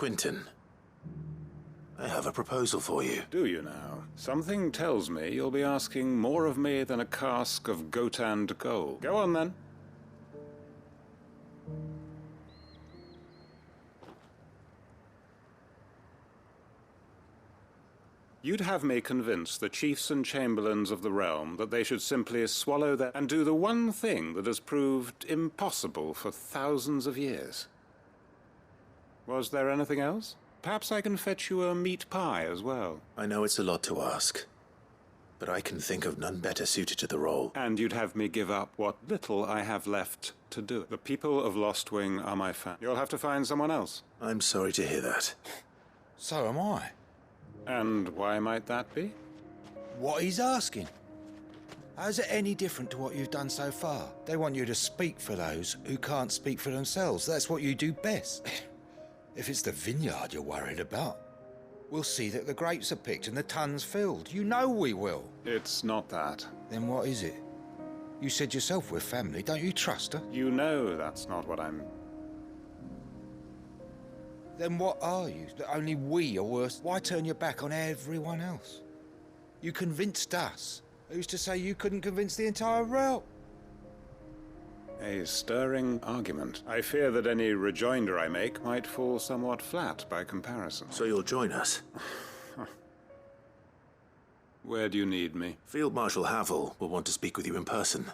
Quentin, I have a proposal for you. Do you now? Something tells me you'll be asking more of me than a cask of Gotand gold. Go on, then. You'd have me convince the chiefs and chamberlains of the realm that they should simply swallow their... and do the one thing that has proved impossible for thousands of years. Was there anything else? Perhaps I can fetch you a meat pie as well. I know it's a lot to ask, but I can think of none better suited to the role. And you'd have me give up what little I have left to do. The people of Lostwing are my fan. You'll have to find someone else. I'm sorry to hear that. So am I. And why might that be? What he's asking. How's it any different to what you've done so far? They want you to speak for those who can't speak for themselves. That's what you do best. If it's the vineyard you're worried about, we'll see that the grapes are picked and the tons filled. You know we will. It's not that. Then what is it? You said yourself we're family. Don't you trust her? You know that's not what I'm... Then what are you? That only we are worse? Why turn your back on everyone else? You convinced us. Who's to say you couldn't convince the entire realm? A stirring argument. I fear that any rejoinder I make might fall somewhat flat by comparison. So you'll join us? Where do you need me? Field Marshal Havel will want to speak with you in person.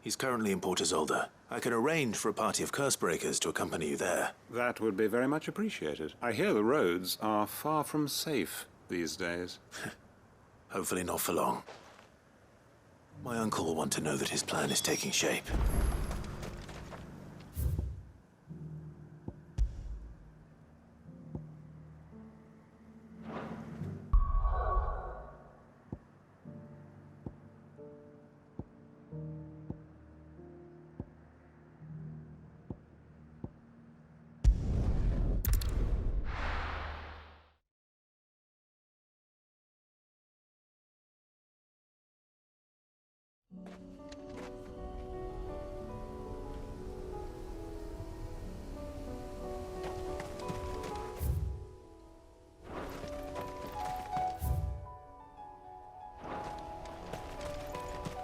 He's currently in Port Isolde. I can arrange for a party of Cursebreakers to accompany you there. That would be very much appreciated. I hear the roads are far from safe these days. Hopefully not for long. My uncle will want to know that his plan is taking shape.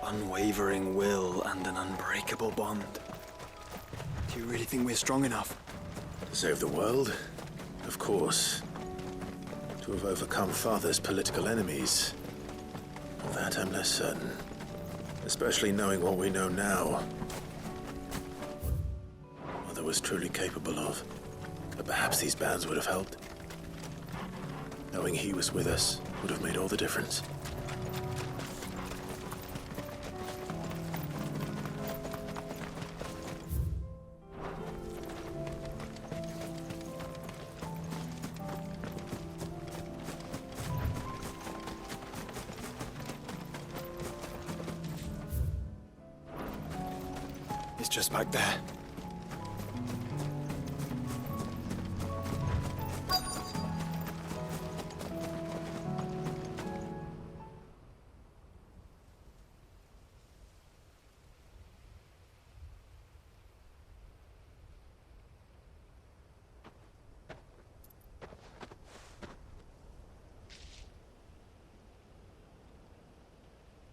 Unwavering will and an unbreakable bond. Do you really think we're strong enough? To save the world? Of course. To have overcome Father's political enemies? Of that I'm less certain. Especially knowing what we know now. Mother was truly capable of. But perhaps these bands would have helped. Knowing he was with us would have made all the difference. It's just back there.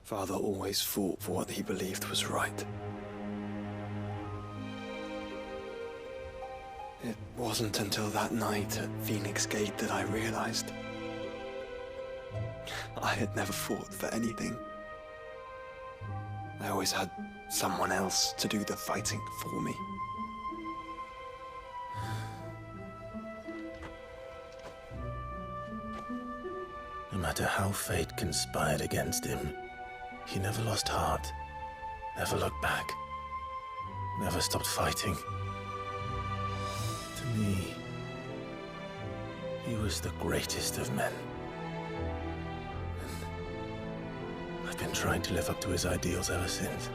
Father always fought for what he believed was right. It wasn't until that night at Phoenix Gate that I realized I had never fought for anything. I always had someone else to do the fighting for me. No matter how fate conspired against him, he never lost heart, never looked back, never stopped fighting. To me, he was the greatest of men. And I've been trying to live up to his ideals ever since.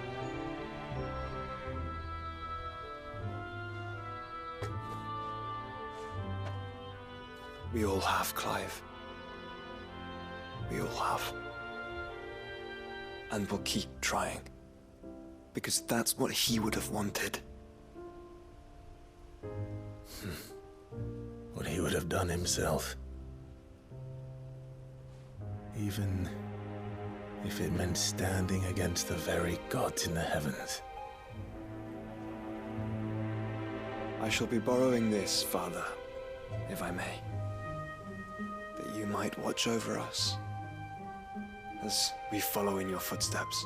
We all have, Clive. We all have. And we'll keep trying. Because that's what he would have wanted. What he he would have done himself. Even if it meant standing against the very gods in the heavens. I shall be borrowing this, Father, if I may. That you might watch over us as we follow in your footsteps.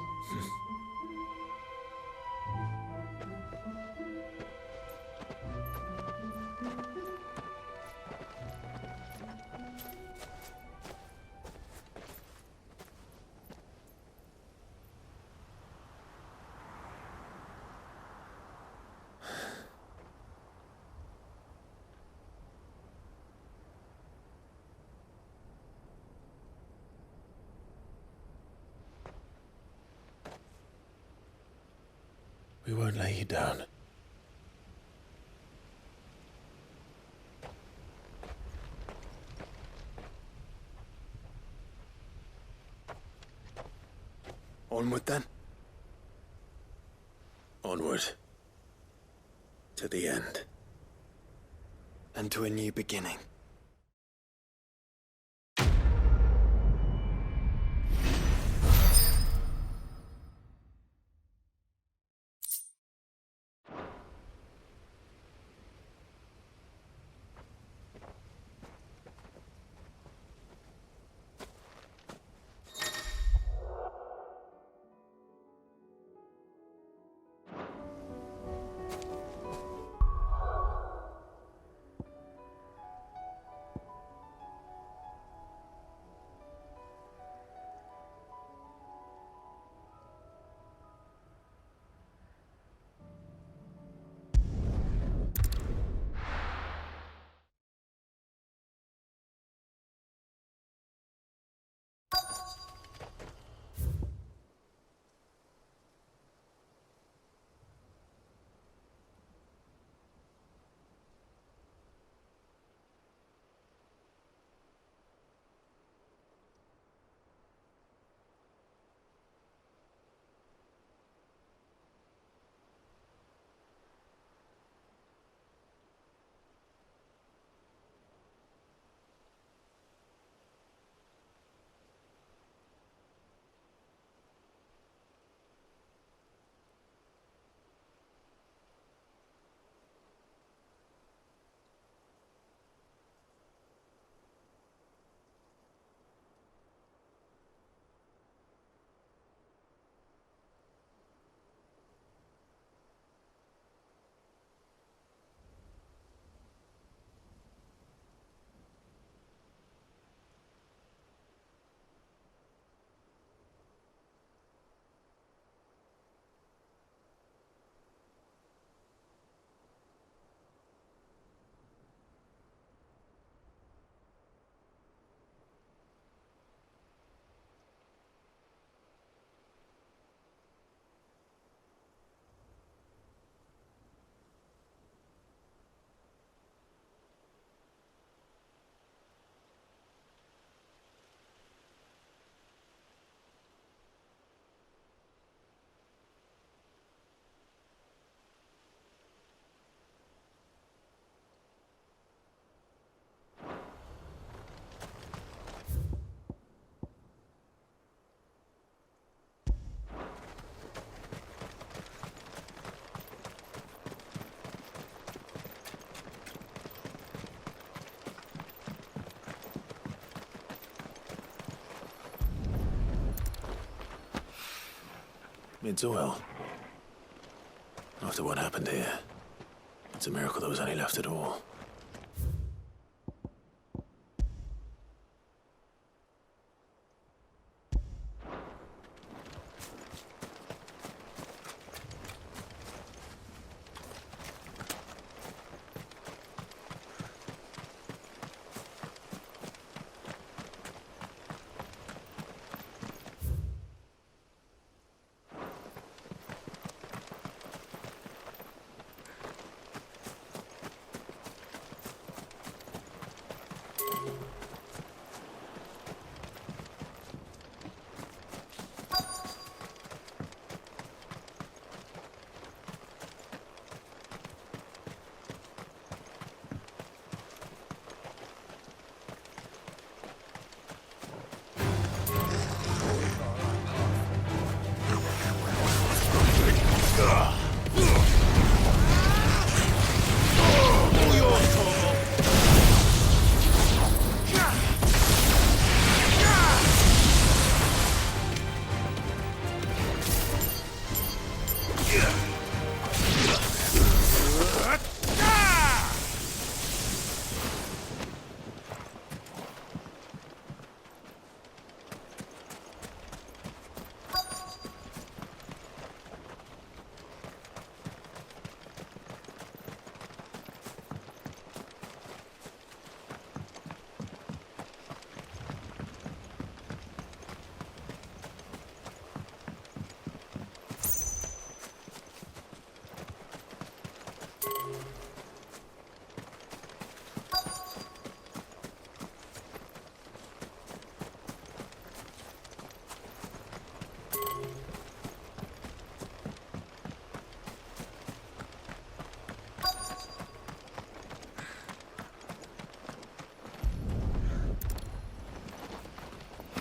We won't lay you down. Onward then. Onward. To the end. And to a new beginning. It's oil. After what happened here, it's a miracle there was any left at all.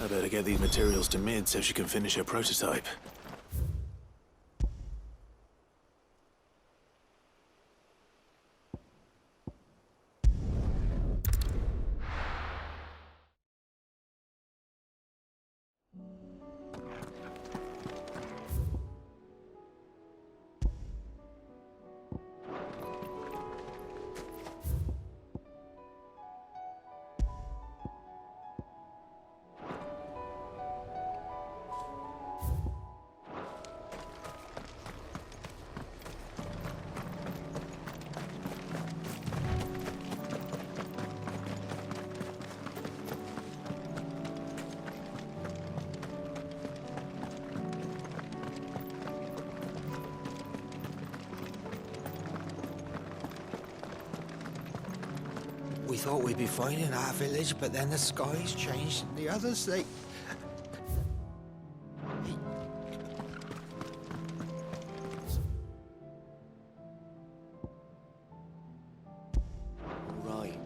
I better get these materials to Mid so she can finish her prototype. We thought we'd be fine in our village, but then the skies changed. The others, they... Right.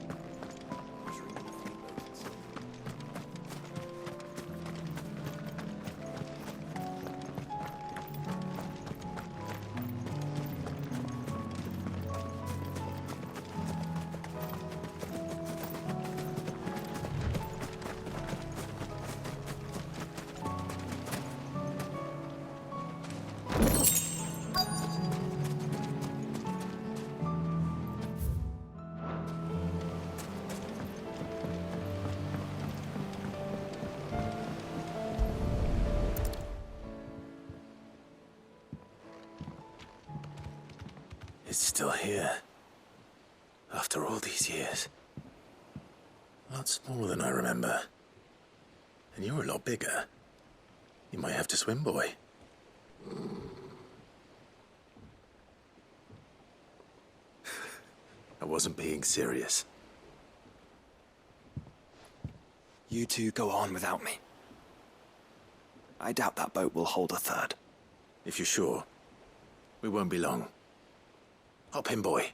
It's still here. After all these years. A lot smaller than I remember. And you're a lot bigger. You might have to swim, boy. I wasn't being serious. You two go on without me. I doubt that boat will hold a third. If you're sure, we won't be long. Hop in, boy.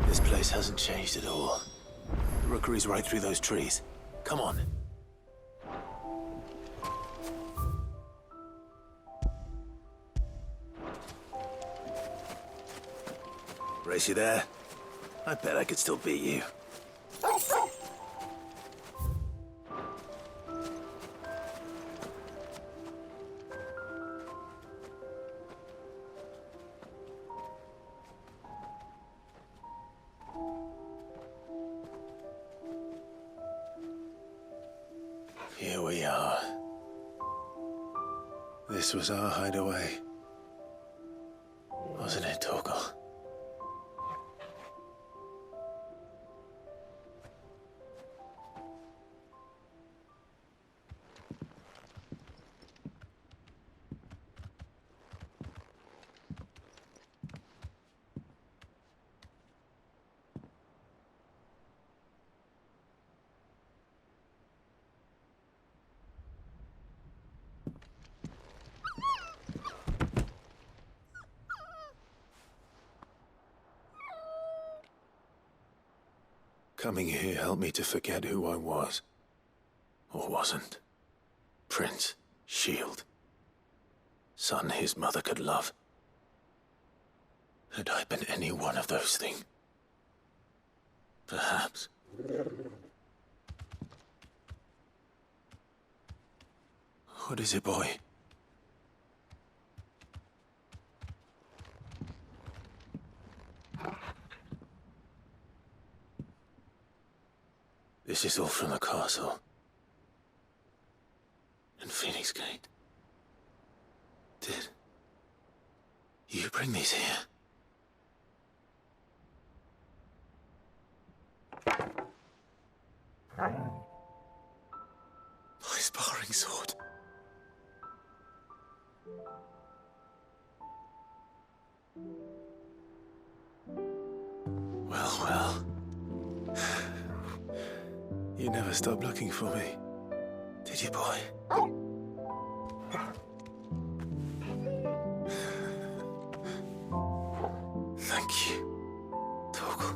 This place hasn't changed at all. The rookery's right through those trees. Come on. Race you there? I bet I could still beat you. Here we are. This was our hideaway. Wasn't it, Torgal? Coming here helped me to forget who I was. Or wasn't. Prince, shield. Son his mother could love. Had I been any one of those things? Perhaps. What is it, boy? This is all from the castle. And Phoenix Gate. Did you bring these here? My sparring sword. Well, well. You never stopped looking for me, did you, boy? Thank you, Torgal.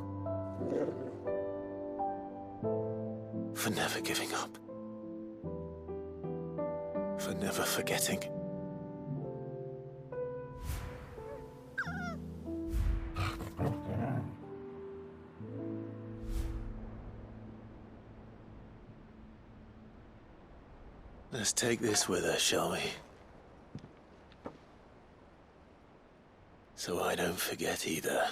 For never giving up. For never forgetting. Let's take this with us, shall we? So I don't forget either.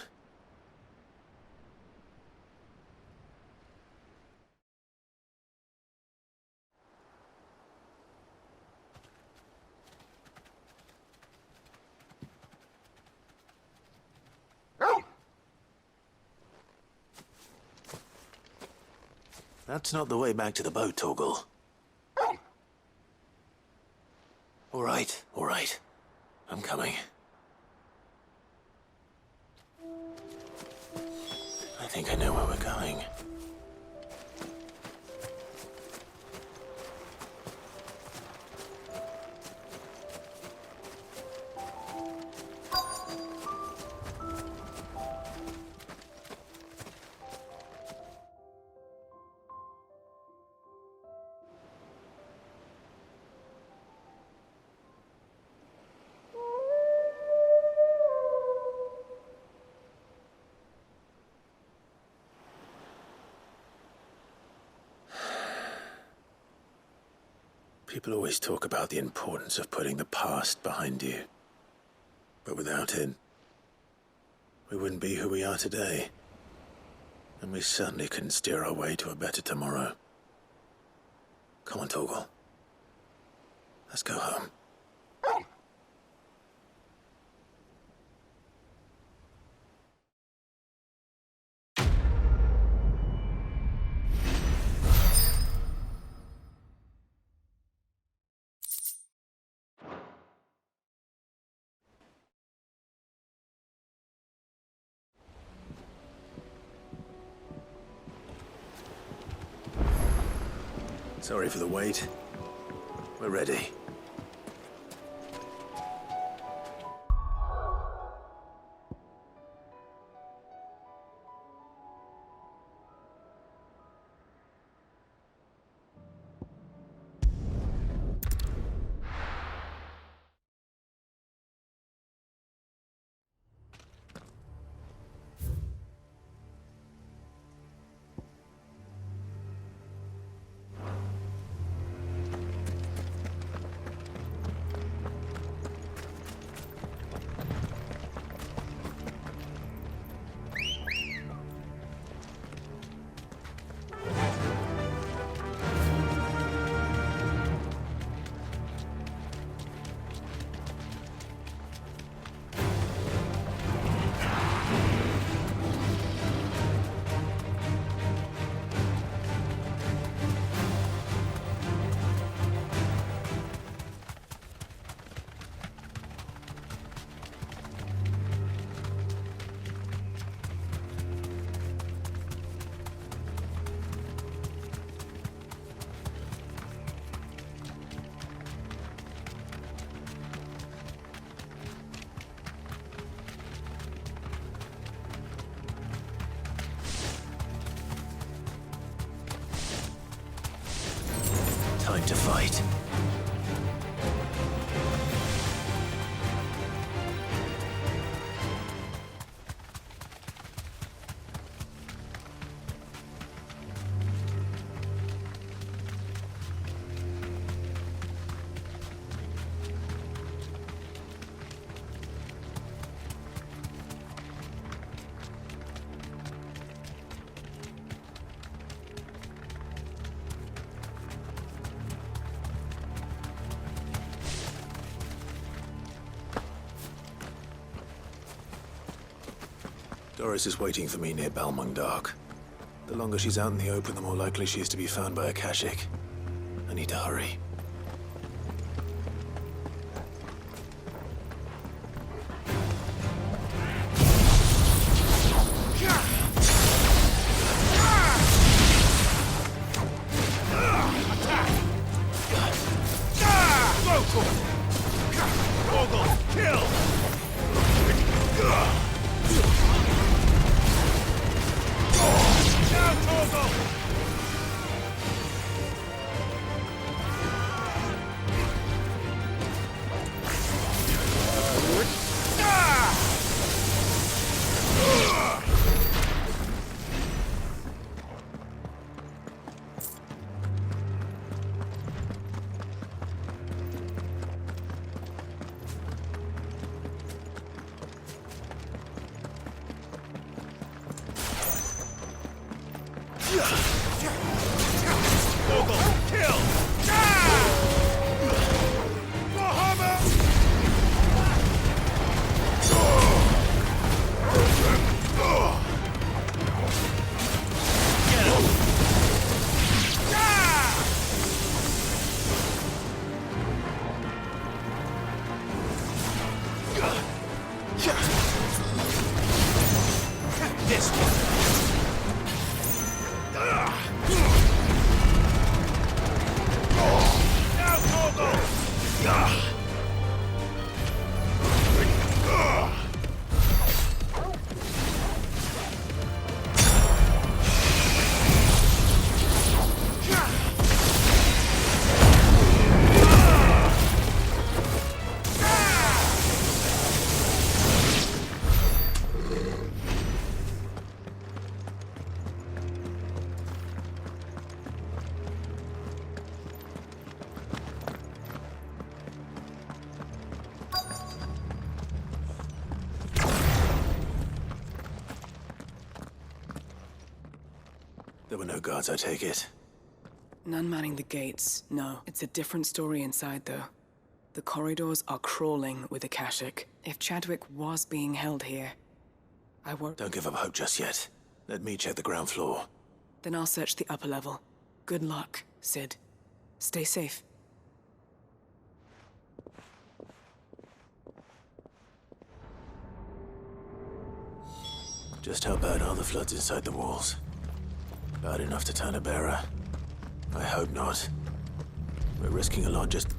That's not the way back to the boat, Torgal. All right. I'm coming. I think I know where we're going. People always talk about the importance of putting the past behind you. But without it, we wouldn't be who we are today. And we certainly couldn't steer our way to a better tomorrow. Come on, Torgal. Let's go home. Sorry for the wait. We're ready. Time to fight. Doris is waiting for me near Balmung Dock. The longer she's out in the open, the more likely she is to be found by a Kashik. I need to hurry. There were no guards, I take it. None manning the gates, no. It's a different story inside, though. The corridors are crawling with Akashic. If Chadwick was being held here, I won't... Don't give up hope just yet. Let me check the ground floor. Then I'll search the upper level. Good luck, Sid. Stay safe. Just how bad are the floods inside the walls? Bad enough to turn a bearer? I hope not. We're risking a lot just...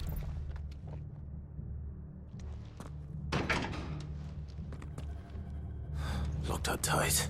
Locked up tight.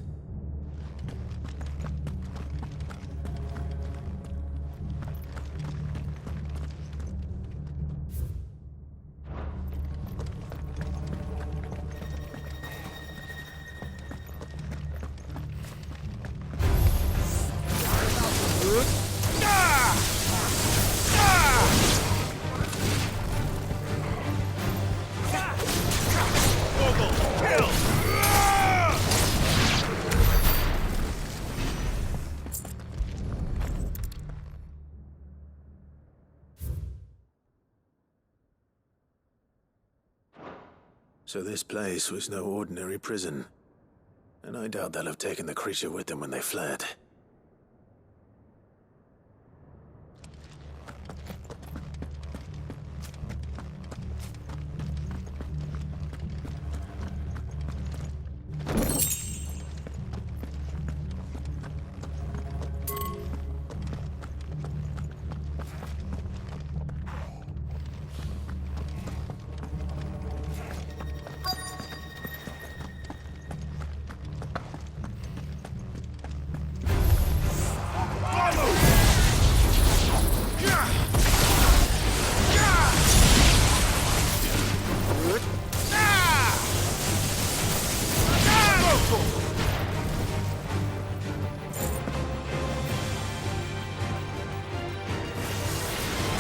So this place was no ordinary prison. And I doubt they'll have taken the creature with them when they fled.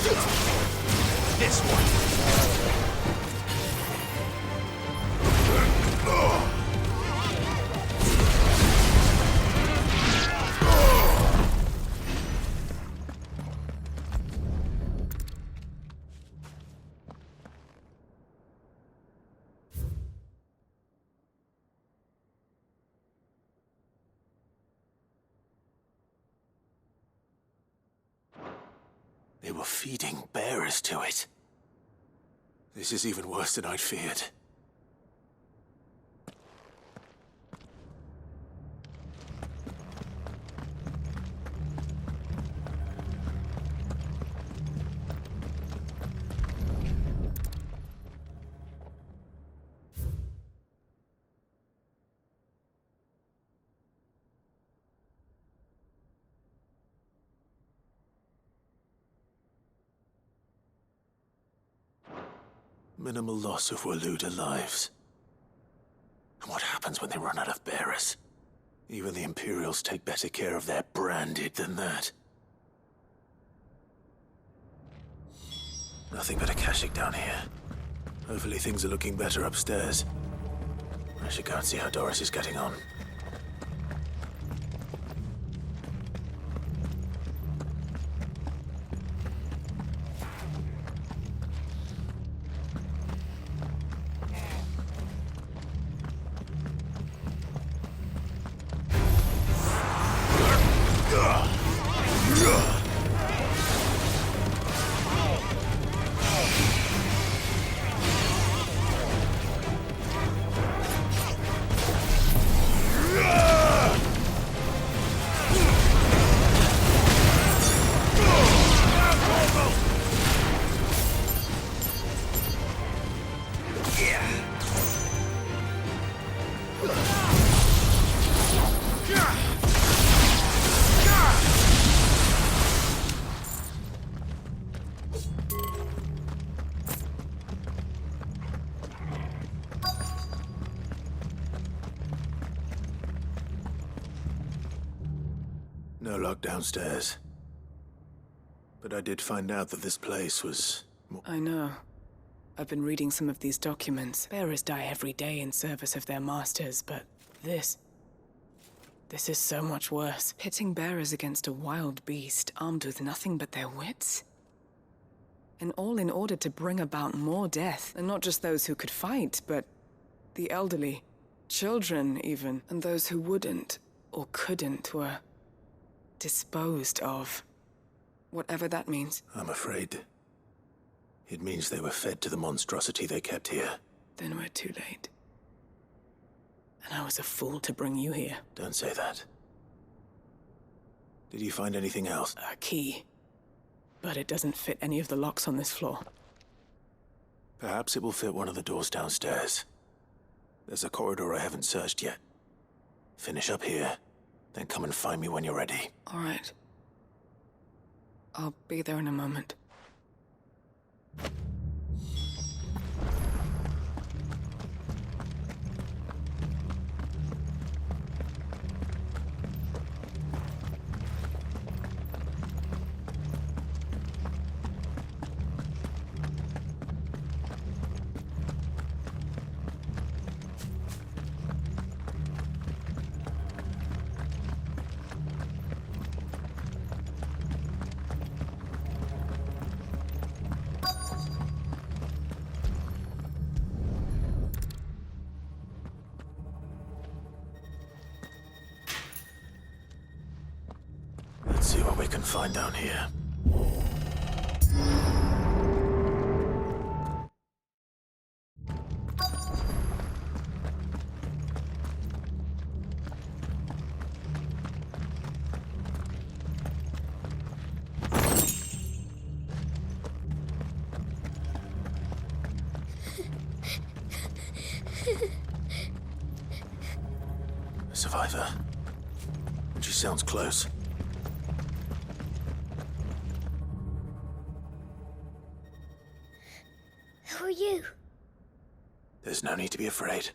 This one. They were feeding bearers to it. This is even worse than I'd feared. Minimal loss of Waluda lives. And what happens when they run out of bearers? Even the Imperials take better care of their branded than that. Nothing but a Kashyyyk down here. Hopefully things are looking better upstairs. I should go and see how Doris is getting on. No luck downstairs. But I did find out that this place was... I know. I've been reading some of these documents. Bearers die every day in service of their masters, but this is so much worse. Pitting bearers against a wild beast, armed with nothing but their wits? And all in order to bring about more death, and not just those who could fight, but the elderly, children even, and those who wouldn't or couldn't were disposed of. Whatever that means. I'm afraid it means they were fed to the monstrosity they kept here. Then we're too late. And I was a fool to bring you here. Don't say that. Did you find anything else? A key. But it doesn't fit any of the locks on this floor. Perhaps it will fit one of the doors downstairs. There's a corridor I haven't searched yet. Finish up here, then come and find me when you're ready. All right. I'll be there in a moment. Let's see what we can find down here. A survivor. And she sounds close. Who are you? There's no need to be afraid.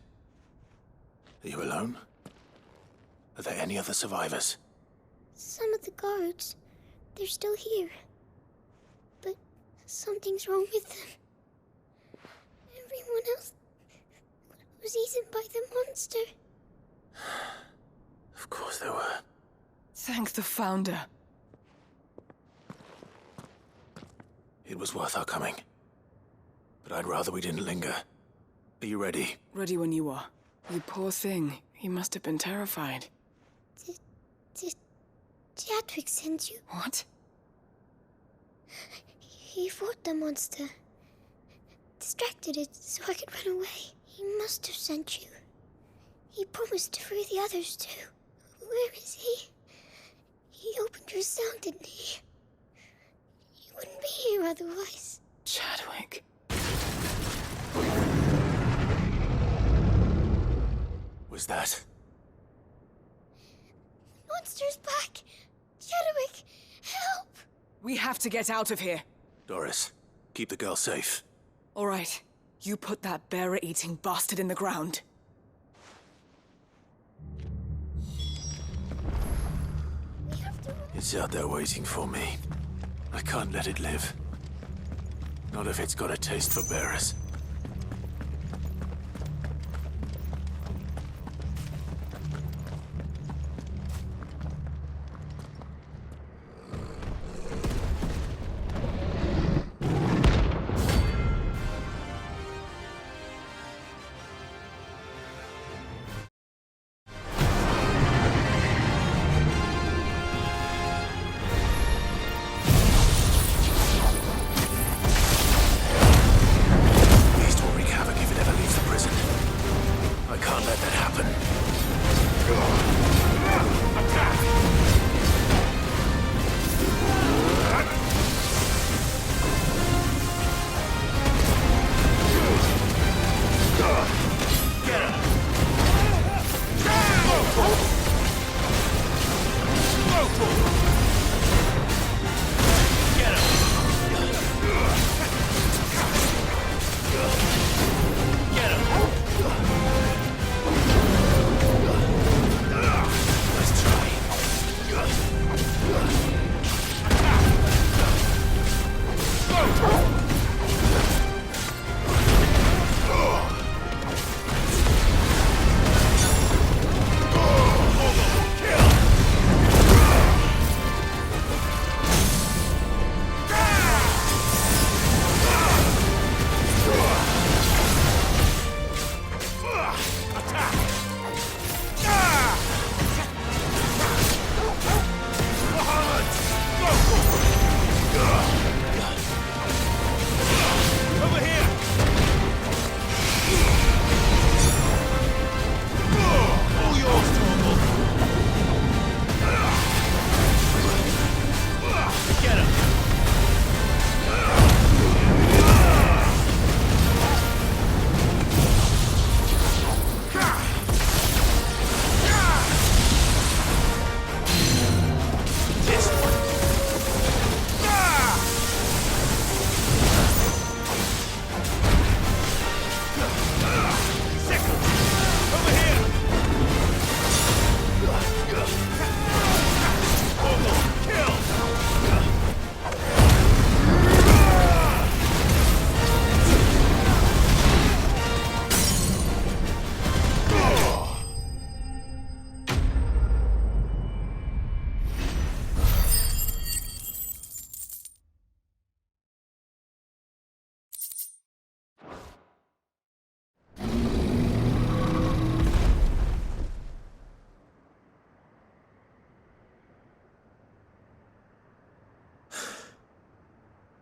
Are you alone? Are there any other survivors? Some of the guards. They're still here. But Something's wrong with them. Everyone else was eaten by the monster. Of course they were. Thank the Founder. It was worth our coming. But I'd rather we didn't linger. Are you ready? Ready when you are. You poor thing. He must have been terrified. Did Chadwick send you? What? He fought the monster. Distracted it so I could run away. He must have sent you. He promised to free the others too. Where is he? He opened your cell, didn't he? You wouldn't be here otherwise. Chadwick. Was that? Monster's back! Chadwick, help! We have to get out of here. Doris, keep the girl safe. All right. You put that bearer-eating bastard in the ground. We have to... It's out there waiting for me. I can't let it live. Not if it's got a taste for bearers. Beast will wreak havoc if it ever leaves the prison. I can't let that happen. Let's try.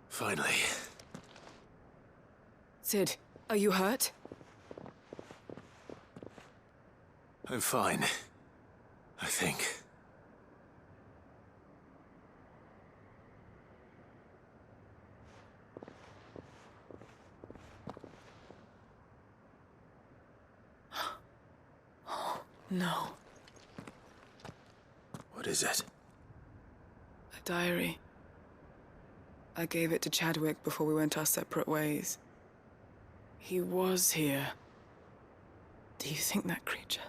Finally. Sid, are you hurt? I'm fine. I think. No. What is it? A diary. I gave it to Chadwick before we went our separate ways. He was here. Do you think that creature?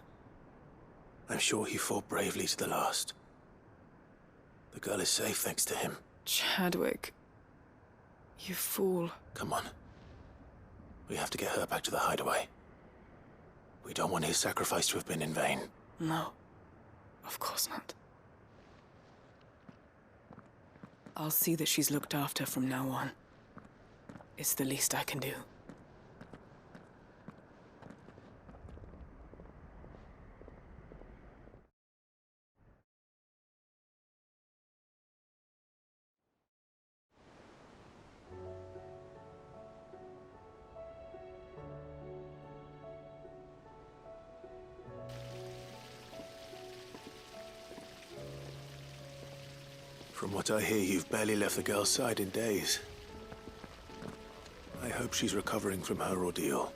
I'm sure he fought bravely to the last. The girl is safe thanks to him. Chadwick. You fool. Come on. We have to get her back to the hideaway. We don't want his sacrifice to have been in vain. No. Of course not. I'll see that she's looked after from now on. It's the least I can do. From what I hear, you've barely left the girl's side in days. I hope she's recovering from her ordeal.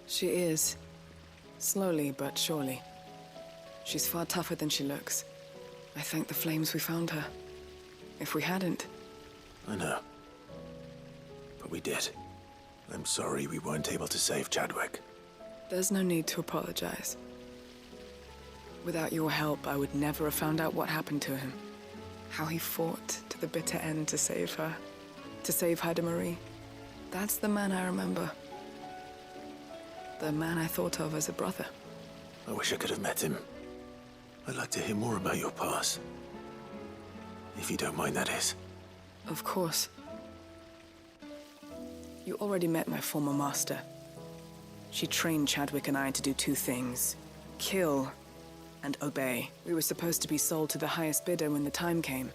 She is. Slowly but surely. She's far tougher than she looks. I thank the flames we found her. If we hadn't... I know. But we did. I'm sorry we weren't able to save Chadwick. There's no need to apologize. Without your help, I would never have found out what happened to him. How he fought to the bitter end to save her. To save Haida Marie. That's the man I remember. The man I thought of as a brother. I wish I could have met him. I'd like to hear more about your past. If you don't mind, that is. Of course. You already met my former master. She trained Chadwick and I to do two things. Kill and obey. We were supposed to be sold to the highest bidder when the time came.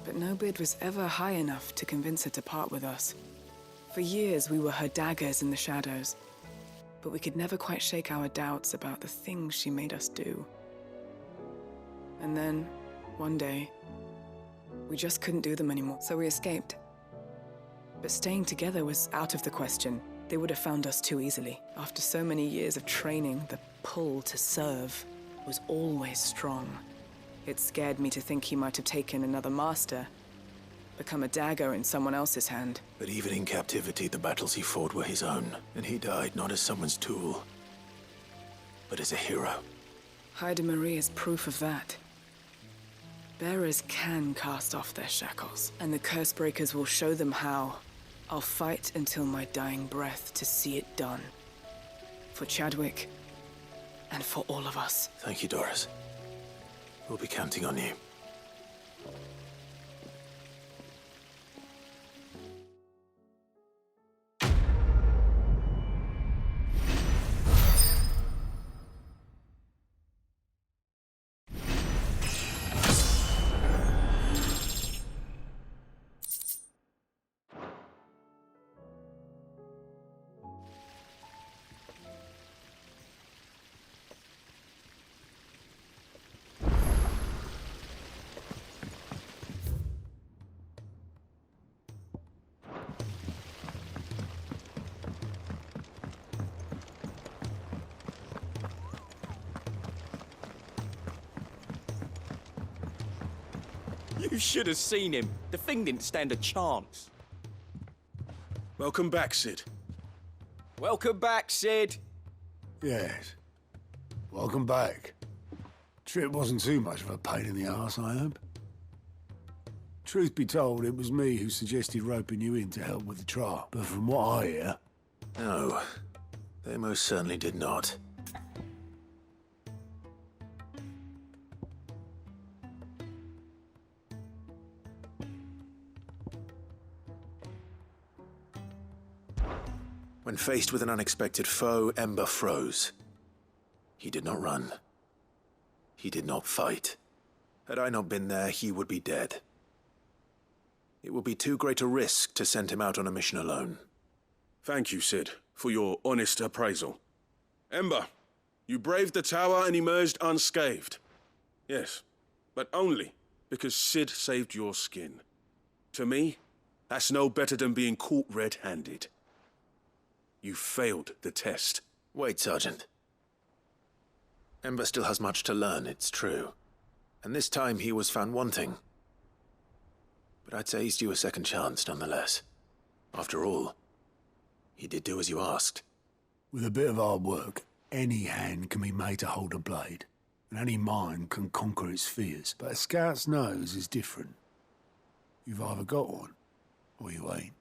But no bid was ever high enough to convince her to part with us. For years, we were her daggers in the shadows. But we could never quite shake our doubts about the things she made us do. And then, one day, we just couldn't do them anymore, so we escaped. But staying together was out of the question. They would have found us too easily. After so many years of training, the pull to serve was always strong. It scared me to think he might have taken another master, become a dagger in someone else's hand. But even in captivity, the battles he fought were his own, and he died not as someone's tool, but as a hero. Haida Marie is proof of that. Bearers can cast off their shackles, and the curse breakers will show them how. I'll fight until my dying breath to see it done. For Chadwick, and for all of us. Thank you, Doris. We'll be counting on you. You should have seen him. The thing didn't stand a chance. Welcome back, Sid. Welcome back, Sid. Yes. Welcome back. Trip wasn't too much of a pain in the arse, I hope. Truth be told, it was me who suggested roping you in to help with the trial. But from what I hear... No, they most certainly did not. When faced with an unexpected foe, Ember froze. He did not run. He did not fight. Had I not been there, he would be dead. It would be too great a risk to send him out on a mission alone. Thank you, Sid, for your honest appraisal. Ember, you braved the tower and emerged unscathed. Yes, but only because Sid saved your skin. To me, that's no better than being caught red-handed. You failed the test. Wait, Sergeant. Ember still has much to learn, it's true. And this time he was found wanting. But I'd say he's due a second chance, nonetheless. After all, he did do as you asked. With a bit of hard work, any hand can be made to hold a blade. And any mind can conquer its fears. But a scout's nose is different. You've either got one, Or you ain't.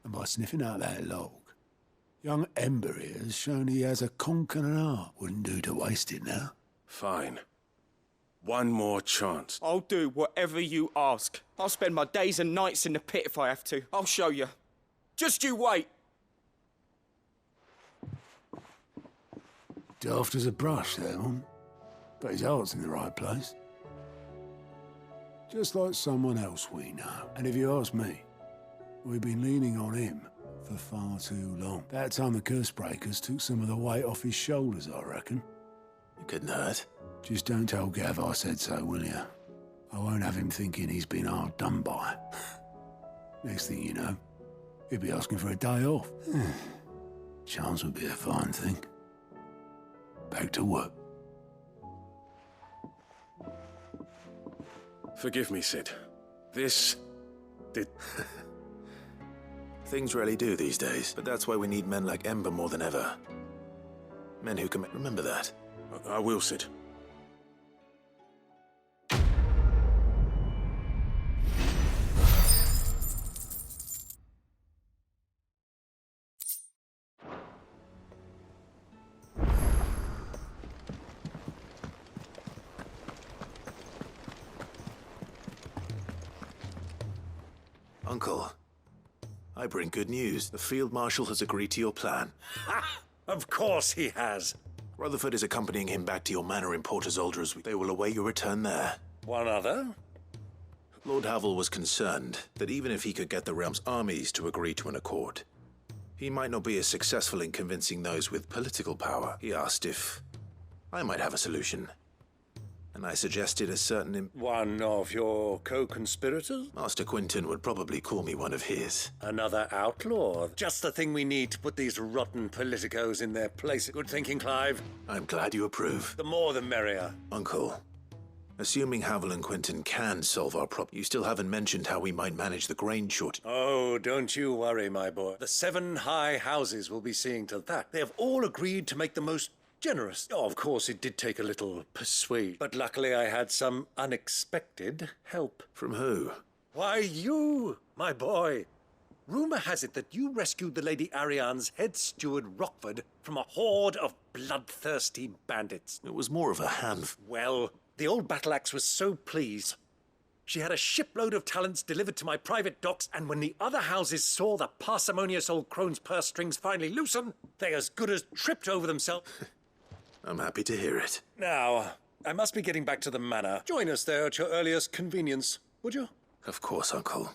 And by sniffing out that log, young Ember here has shown he has a conk and an heart. Wouldn't do to waste it now. Fine. One more chance. I'll do whatever you ask. I'll spend my days and nights in the pit if I have to. I'll show you. Just you wait. Daft as a brush, that one. But his heart's in the right place. Just like someone else we know. And if you ask me, we've been leaning on him for far too long. That time the curse breakers took some of the weight off his shoulders, I reckon. It couldn't hurt. Just don't tell Gav I said so, will you? I won't have him thinking he's been hard done by. Next thing you know, he'll be asking for a day off. Chance would be a fine thing. Back to work. Forgive me, Sid. This... did... Things rarely do these days, but that's why we need men like Ember more than ever. Men who can... Remember that. I will, Sid. Uncle, I bring good news. The Field Marshal has agreed to your plan. Of course he has. Rutherford is accompanying him back to your manor in Port Isolde. They will await your return there. One other? Lord Havel was concerned that even if he could get the realm's armies to agree to an accord, he might not be as successful in convincing those with political power. He asked if I might have a solution. And I suggested a certain... One of your co-conspirators? Master Quinton would probably call me one of his. Another outlaw? Just the thing we need to put these rotten politicos in their place. Good thinking, Clive. I'm glad you approve. The more the merrier. Uncle, assuming Havel and Quinton can solve our problem, you still haven't mentioned how we might manage the grain shortage. Oh, don't you worry, my boy. The 7 high houses will be seeing to that. They have all agreed to make the most generous. Oh, of course, it did take a little persuade, but luckily I had some unexpected help. From who? Why, you, my boy. Rumor has it that you rescued the Lady Ariane's head steward, Rockford, from a horde of bloodthirsty bandits. It was more of a handful. Well, the old battle axe was so pleased. She had a shipload of talents delivered to my private docks, and when the other houses saw the parsimonious old crone's purse strings finally loosen, they as good as tripped over themselves. I'm happy to hear it. Now, I must be getting back to the manor. Join us there at your earliest convenience, would you? Of course, Uncle.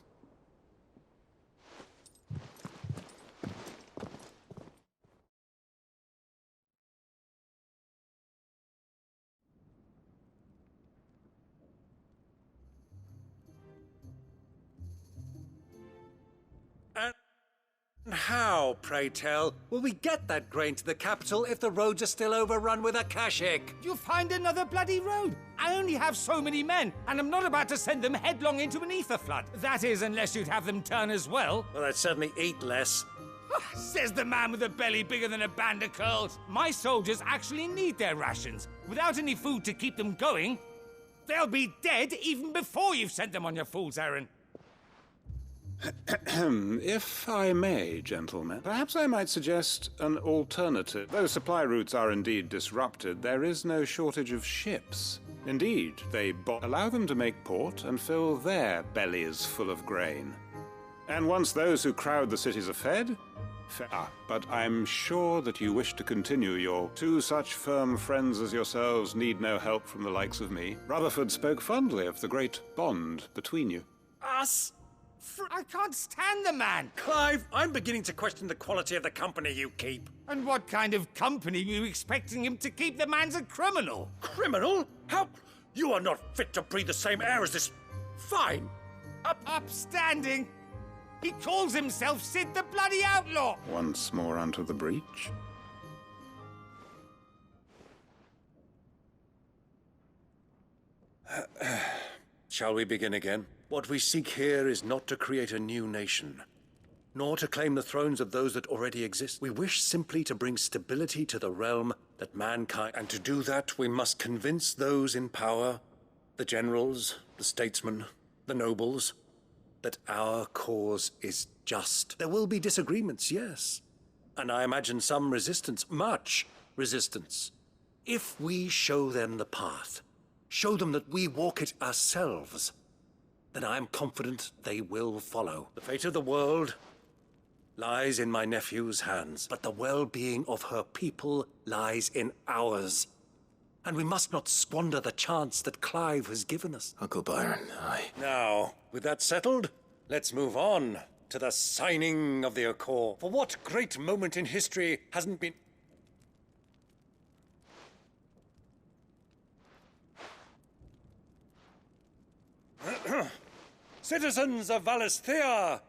And how, pray tell, will we get that grain to the capital if the roads are still overrun with akashic? You'll find another bloody road. I only have so many men, and I'm not about to send them headlong into an ether flood. That is, unless you'd have them turn as well. Well, I'd certainly eat less. Says the man with a belly bigger than a band of curls. My soldiers actually need their rations. Without any food to keep them going, they'll be dead even before you've sent them on your fool's errand. If I may, gentlemen, perhaps I might suggest an alternative. Though supply routes are indeed disrupted, there is no shortage of ships. Indeed, they allow them to make port and fill their bellies full of grain. And once those who crowd the cities are fed... but I'm sure that you wish to continue your... Two such firm friends as yourselves need no help from the likes of me. Rutherford spoke fondly of the great bond between you. Us? I can't stand the man! Clive, I'm beginning to question the quality of the company you keep. And what kind of company were you expecting him to keep? The man's a criminal! Criminal? How? You are not fit to breathe the same air as this... Fine. Upstanding! He calls himself Sid the Bloody Outlaw! Once more onto the breach. Shall we begin again? What we seek here is not to create a new nation, nor to claim the thrones of those that already exist. We wish simply to bring stability to the realm that mankind... And to do that, we must convince those in power, the generals, the statesmen, the nobles, that our cause is just. There will be disagreements, yes. And I imagine some resistance, much resistance. If we show them the path, show them that we walk it ourselves, then I am confident they will follow. The fate of the world lies in my nephew's hands, but the well-being of her people lies in ours. And we must not squander the chance that Clive has given us. Uncle Byron, Now, with that settled, let's move on to the signing of the Accord. For what great moment in history hasn't been... Citizens of Valisthea!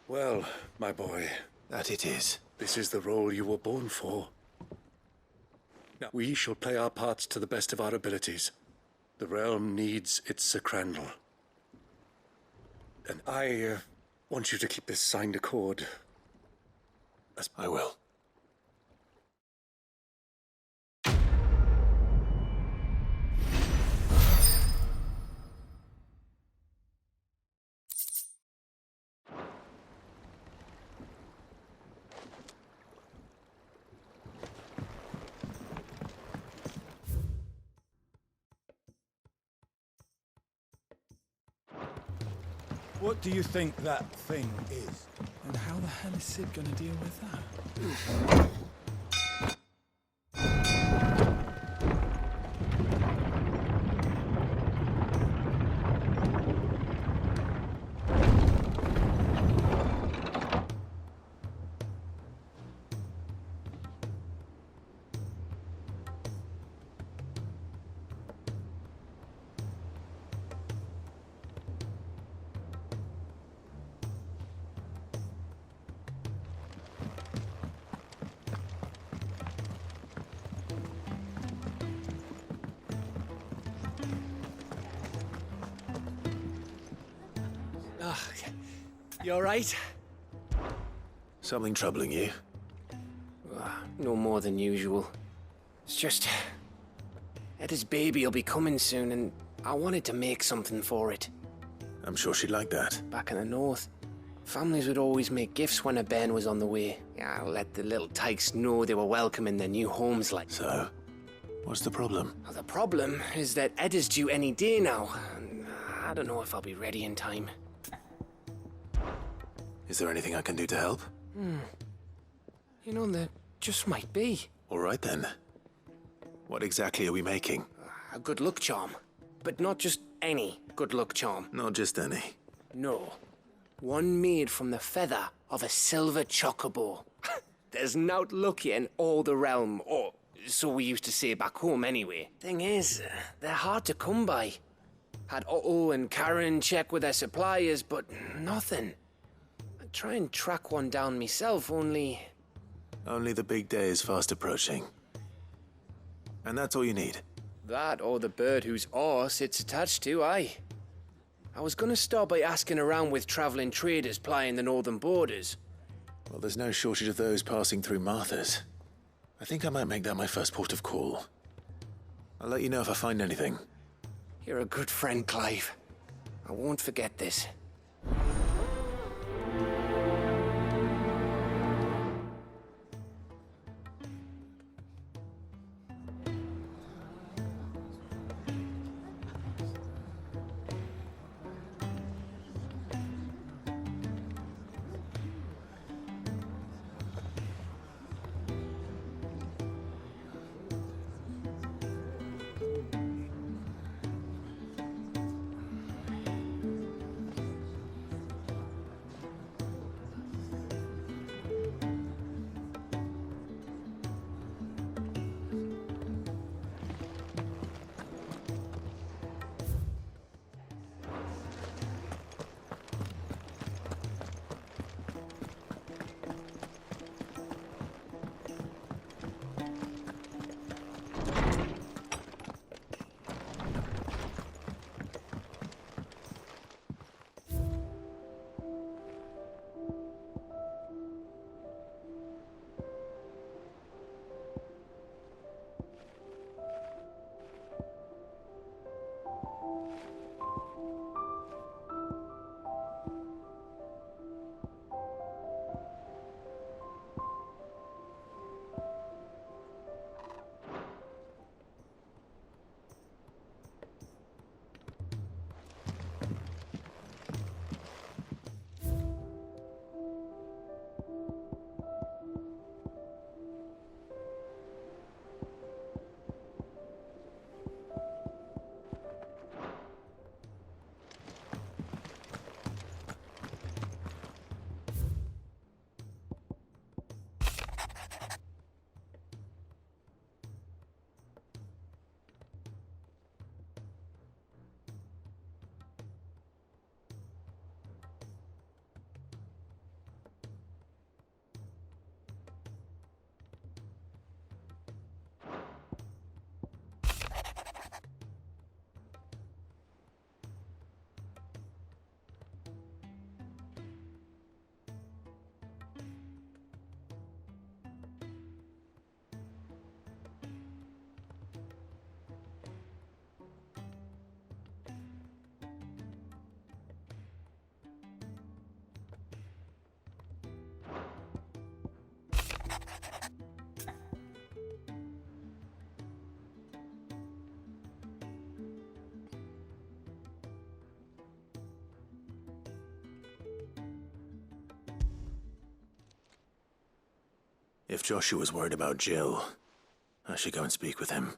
Well, my boy. that it is. This is the role you were born for. Now, we shall play our parts to the best of our abilities. The realm needs its Sir Crandall. And I want you to keep this signed accord. I will. What do you think that thing is? And how the hell is Sid gonna deal with that? You alright? Something troubling you? No more than usual. It's just... Etta's baby will be coming soon, and I wanted to make something for it. I'm sure she'd like that. Back in the north, families would always make gifts when a bairn was on the way. Yeah, let the little tykes know they were welcome in their new homes like... So, what's the problem? Well, the problem is that Etta's due any day now, and I don't know if I'll be ready in time. Is there anything I can do to help? You know, there just might be. All right then. What exactly are we making? A good luck charm. But not just any good luck charm. Not just any. No. One made from the feather of a silver chocobo. There's naught lucky in all the realm, or so we used to say back home anyway. Thing is, they're hard to come by. Had Otto and Karen check with their suppliers, but nothing. I'd try and track one down myself, only... Only the big day is fast approaching. And that's all you need? That or the bird whose horse it's attached to, aye. I was gonna start by asking around with traveling traders plying the northern borders. Well, there's no shortage of those passing through Martha's. I think I might make that my first port of call. I'll let you know if I find anything. You're a good friend, Clive. I won't forget this. If Joshua's worried about Jill, I should go and speak with him.